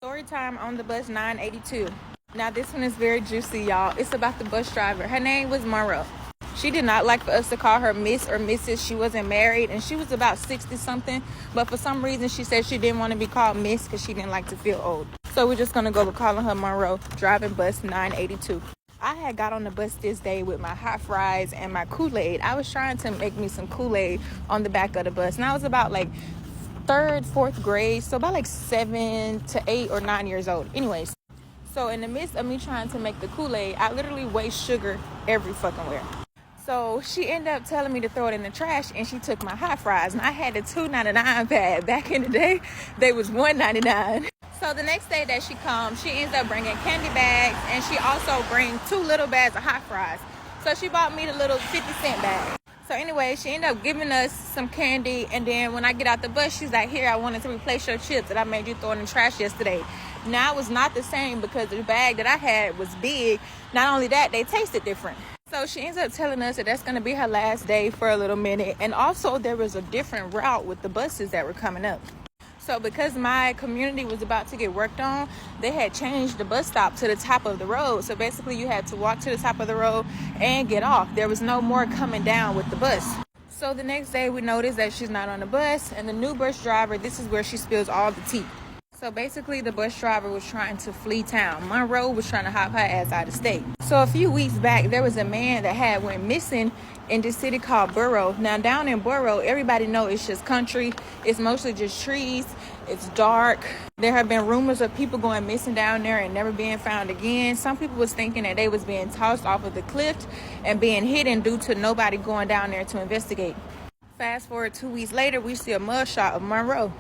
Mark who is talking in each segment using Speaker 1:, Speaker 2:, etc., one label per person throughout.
Speaker 1: Story time on the bus 982. Now this one is very juicy, y'all. It's about the bus driver. Her name was Monroe. She did not like for us to call her Miss or Mrs. She wasn't married, and she was about 60 something, but for some reason she said she didn't want to be called Miss because she didn't like to feel old. So we're just gonna go with calling her Monroe, driving bus 982. I had got on the bus this day with my hot fries and my Kool-Aid. I was trying to make me some Kool-Aid on the back of the bus, and I was about like third, fourth grade, so about like 7 to 8 or 9 years old. Anyways, so in the midst of me trying to make the Kool-Aid, I literally waste sugar every fucking where. So she ended up telling me to throw it in the trash, and she took my hot fries, and I had the $2.99 bag. Back in the day, they was $1.99. So the next day that she comes, she ends up bringing candy bags, and she also brings 2 little bags of hot fries. So she bought me the little 50-cent bag. So anyway, she ended up giving us some candy, and then when I get out the bus, she's like, here, I wanted to replace your chips that I made you throw in the trash yesterday. Now it was not the same because the bag that I had was big. Not only that, they tasted different. So she ends up telling us that that's going to be her last day for a little minute. And also there was a different route with the buses that were coming up. So because my community was about to get worked on, they had changed the bus stop to the top of the road. So basically you had to walk to the top of the road and get off. There was no more coming down with the bus. So the next day we noticed that she's not on the bus, and the new bus driver, this is where she spills all the tea. So basically the bus driver was trying to flee town. Monroe was trying to hop her ass out of state. So a few weeks back, there was a man that had went missing in this city called Monroe. Now down in Monroe, everybody know it's just country. It's mostly just trees. It's dark. There have been rumors of people going missing down there and never being found again. Some people was thinking that they was being tossed off of the cliff and being hidden due to nobody going down there to investigate. Fast forward 2 weeks later, we see a mugshot of Monroe.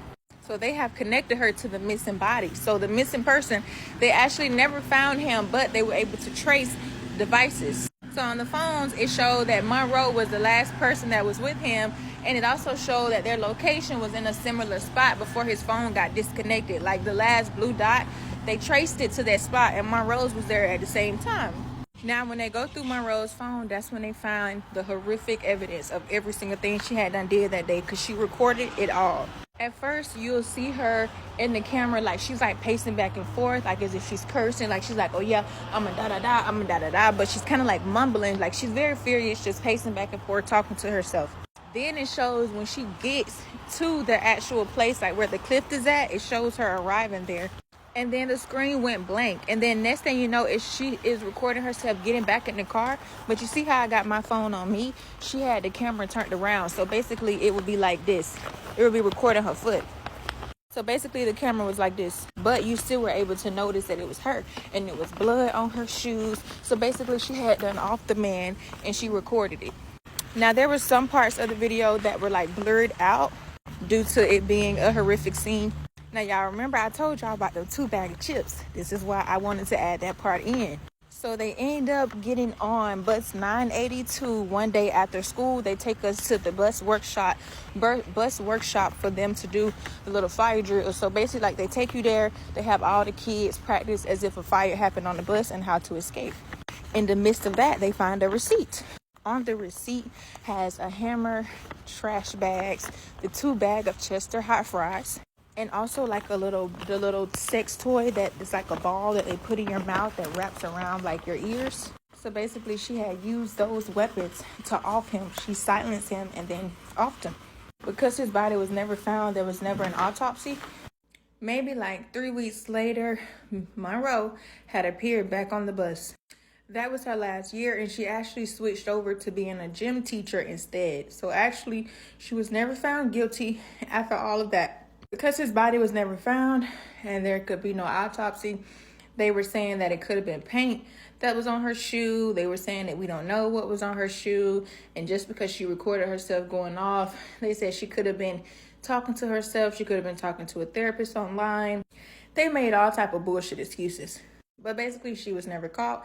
Speaker 1: So they have connected her to the missing body. So the missing person, they actually never found him, but they were able to trace devices. So on the phones, it showed that Monroe was the last person that was with him. And it also showed that their location was in a similar spot before his phone got disconnected. Like the last blue dot, they traced it to that spot, and Monroe's was there at the same time. Now, when they go through Monroe's phone, that's when they find the horrific evidence of every single thing she had done did that day, because she recorded it all. At first, you'll see her in the camera, like she's like pacing back and forth, like as if she's cursing, like she's like, oh yeah, I'm a da-da-da, I'm a da-da-da, but she's kind of like mumbling, like she's very furious, just pacing back and forth, talking to herself. Then it shows when she gets to the actual place, like where the cliff is at, it shows her arriving there. And then the screen went blank. And then next thing you know is she is recording herself getting back in the car. But you see how I got my phone on me? She had the camera turned around. So basically it would be like this. It would be recording her foot. So basically the camera was like this. But you still were able to notice that it was her. And it was blood on her shoes. So basically she had done off the man and she recorded it. Now there were some parts of the video that were like blurred out due to it being a horrific scene. Now, y'all remember I told y'all about the 2 bag of chips. This is why I wanted to add that part in. So they end up getting on bus 982 one day after school. They take us to the bus workshop for them to do the little fire drill. So basically, like, they take you there. They have all the kids practice as if a fire happened on the bus and how to escape. In the midst of that, they find a receipt. On the receipt has a hammer, trash bags, the 2 bag of Chester hot fries, and also like the little sex toy that is like a ball that they put in your mouth that wraps around like your ears. So basically she had used those weapons to off him. She silenced him and then offed him. Because his body was never found, there was never an autopsy. Maybe like 3 weeks later, Monroe had appeared back on the bus. That was her last year, and she actually switched over to being a gym teacher instead. So actually she was never found guilty after all of that. Because his body was never found and there could be no autopsy, they were saying that it could have been paint that was on her shoe. They were saying that we don't know what was on her shoe. And just because she recorded herself going off, they said she could have been talking to herself. She could have been talking to a therapist online. They made all type of bullshit excuses. But basically, she was never caught.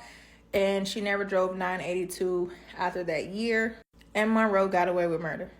Speaker 1: And she never drove 982 after that year. And Monroe got away with murder.